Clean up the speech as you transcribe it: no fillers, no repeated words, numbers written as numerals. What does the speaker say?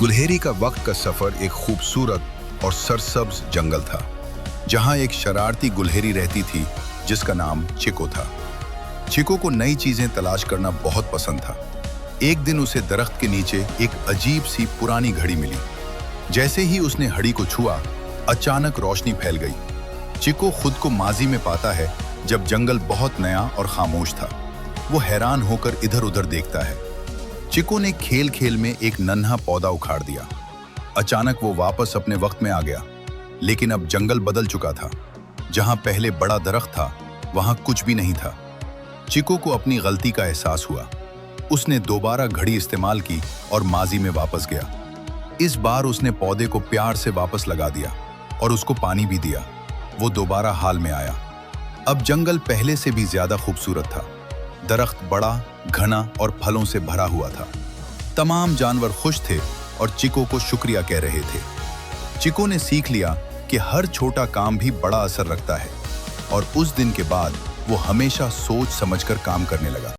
गुलहेरी का वक्त का सफर एक खूबसूरत और सरसब्ज जंगल था, जहां एक शरारती गुलहेरी रहती थी जिसका नाम चिको था। चिको को नई चीजें तलाश करना बहुत पसंद था। एक दिन उसे दरख्त के नीचे एक अजीब सी पुरानी घड़ी मिली। जैसे ही उसने घड़ी को छुआ, अचानक रोशनी फैल गई। चिको खुद को माजी में पाता है जब जंगल बहुत नया और खामोश था। वो हैरान होकर इधर उधर देखता है। चिको ने खेल खेल में एक नन्हा पौधा उखाड़ दिया। अचानक वो वापस अपने वक्त में आ गया, लेकिन अब जंगल बदल चुका था। जहां पहले बड़ा दरख्त था, वहां कुछ भी नहीं था। चिको को अपनी गलती का एहसास हुआ। उसने दोबारा घड़ी इस्तेमाल की और माजी में वापस गया। इस बार उसने पौधे को प्यार से वापस लगा दिया और उसको पानी भी दिया। वो दोबारा हाल में आया। अब जंगल पहले से भी ज्यादा खूबसूरत था। दरख्त बड़ा, घना और फलों से भरा हुआ था। तमाम जानवर खुश थे और चिको को शुक्रिया कह रहे थे। चिको ने सीख लिया कि हर छोटा काम भी बड़ा असर रखता है, और उस दिन के बाद वो हमेशा सोच समझकर काम करने लगा।